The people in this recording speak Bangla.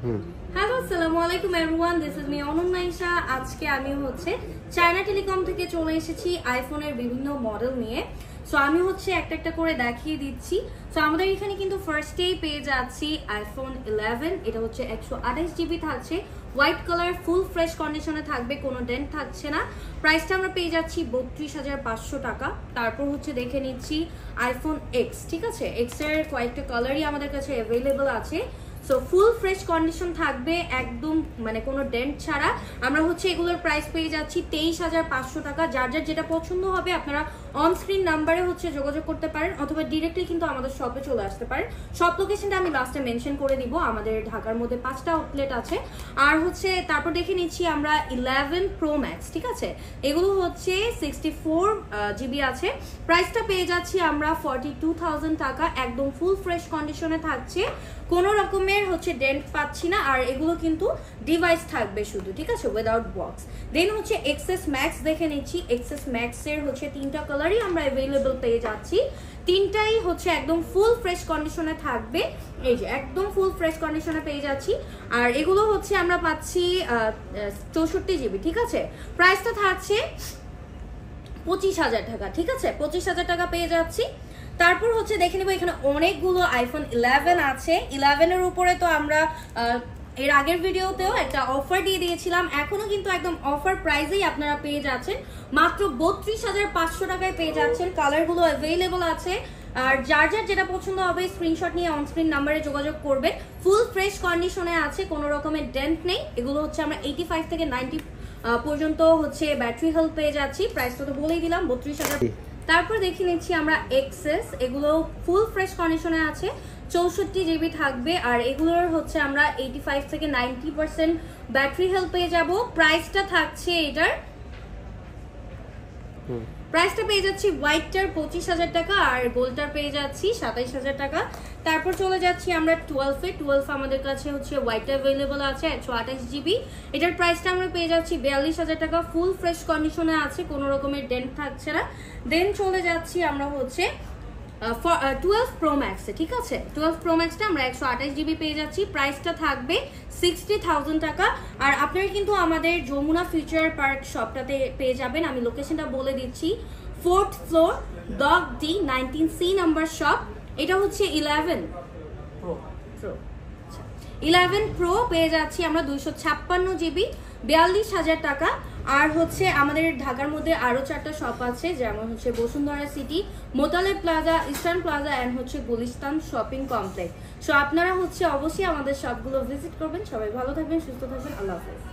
হ্যালো আসসালামু আলাইকুম এভরিওয়ান, দিস ইজ মি অনন্যাইশা। আজকে আমি চায়না টেলিকম থেকে চলে এসেছি আইফোনের বিভিন্ন মডেল নিয়ে। সো আমি একটা একটা করে দেখিয়ে দিচ্ছি। সো আমাদের এখানে কিন্তু ফার্স্টেই পেয়ে যাচ্ছি আইফোন 11। এটা 128 জিবি থাকছে, হোয়াইট কালার, ফুল ফ্রেশ কন্ডিশনে থাকবে, কোনো ডেন্ট থাকছে না। প্রাইসটা আমরা পেয়ে যাচ্ছি 32,500 টাকা। তারপর দেখে নিচ্ছি আইফোন এক্স। ঠিক আছে, এক্স এর কয়েকটা কালারই আমাদের কাছে অ্যাভেলেবল আছে। সো ফুল ফ্রেশ কন্ডিশন থাকবে, একদম কোনো ডেন্ট ছাড়া। আমরা এগুলোর প্রাইস পেয়ে যাচ্ছি 23,500 টাকা। যার যার যেটা পছন্দ হবে আপনারা অন স্ক্রিন নাম্বারে যোগাযোগ করতে পারেন, অথবা ডিরেক্টলি কিন্তু আমাদের শপে চলে আসতে পারেন। শপ লোকেশনটা আমি লাস্টে মেনশন করে দিব। আমাদের ঢাকার মধ্যে 5টা আউটলেট আছে। আর তারপর দেখে নিচ্ছি আমরা 11 প্রো ম্যাক্স। ঠিক আছে, এগুলো 64 জিবি আছে। প্রাইসটা পেয়ে যাচ্ছি আমরা 42,000 টাকা। একদম ফুল ফ্রেশ কন্ডিশনে থাকছে, কোনো রকমের ডেন্ট পাচ্ছি না। আর এগুলো কিন্তু ডিভাইস থাকবে শুধু, ঠিক আছে, উইদাউট বক্স। দেন এক্সএস ম্যাক্স দেখে নিচ্ছি। এক্সএস ম্যাক্স এর 3টা কালারই আমরা অ্যাভেলেবল পেয়ে যাচ্ছি। তিনটাই একদম ফুল ফ্রেশ কন্ডিশনে থাকবে। এই যে একদম ফুল ফ্রেশ কন্ডিশনে পেয়ে যাচ্ছি। আর এগুলো আমরা পাচ্ছি 64 জিবি। ঠিক আছে, প্রাইসটা থাকছে 25,000 টাকা। ঠিক আছে, 25,000 টাকা পেয়ে যাচ্ছি। তারপর দেখে নিব, এখানে অনেকগুলো আইফোন 11 আছে। 11 এর উপরে তো আমরা এর আগের ভিডিওতেও একটা অফার দিয়ে দিয়েছিলাম। এখনো কিন্তু একদম অফার প্রাইসেই আপনারা পেয়ে যাচ্ছেন, মাত্র 32,500 টাকায় পেয়ে যাচ্ছেন। কালারগুলো অ্যাভেলেবল আছে। আর যার যার যেটা পছন্দ হবে স্ক্রিনশট নিয়ে অন স্ক্রিন নাম্বারে যোগাযোগ করবে। ফুল ফ্রেশ কন্ডিশনে আছে, কোনো রকমের ডেন্ট নেই। এগুলো আমরা 85 থেকে 90 পর্যন্ত ব্যাটারি হেলথ পেয়ে যাচ্ছি। প্রাইসটা তো বলেই দিলাম, 32,000। তারপর দেখে নিচ্ছি আমরা এক্সএস। এগুলো ফুল ফ্রেশ কন্ডিশনে আছে, 64 জিবি থাকবে। আর এগুলোর আমরা 85 থেকে 90% ব্যাটারি হেলথ পেয়ে যাব। প্রাইসটা থাকছে এটার প্রাইসটা পেয়ে যাচ্ছি হোয়াইটটার 25,000 টাকা, আর গোল্ডটার পেয়ে যাচ্ছি 27,000 টাকা। তারপর চলে যাচ্ছি আমরা 12 আমাদের কাছে হোয়াইট অ্যাভেলেবল আছে 128 জিবি। এটার প্রাইসটা আমরা পেয়ে যাচ্ছি 42,000 টাকা। ফুল ফ্রেশ কন্ডিশনে আছে, কোনো রকমের ডেন্ট থাকছে না। দেন চলে যাচ্ছি আমরা 12 প্রো ম্যাক্সে। ঠিক আছে, 12 প্রো ম্যাক্সটা আমরা 128 জিবি পেয়ে যাচ্ছি। প্রাইসটা থাকবে 60,000 টাকা। আর আপনারা কিন্তু আমাদের যমুনা ফিউচার পার্ক শপটাতে পেয়ে যাবেন। আমি লোকেশনটা বলে দিচ্ছি, 4th floor, dog D 19C number shop. এটা 11 প্রো পেয়ে যাচ্ছি আমরা 256 জিবি, 42,000 টাকা। আর আমাদের ঢাকার মধ্যে আরো 4টা শপ আছে, যেমন Bashundhara city, Motaleb plaza, eastern plaza and Gulistan shopping complex. So আপনারা অবশ্যই আমাদের শপগুলো ভিজিট করবেন। সবাই ভালো থাকবেন, সুস্থ থাকবেন। আল্লাহ হাফেজ।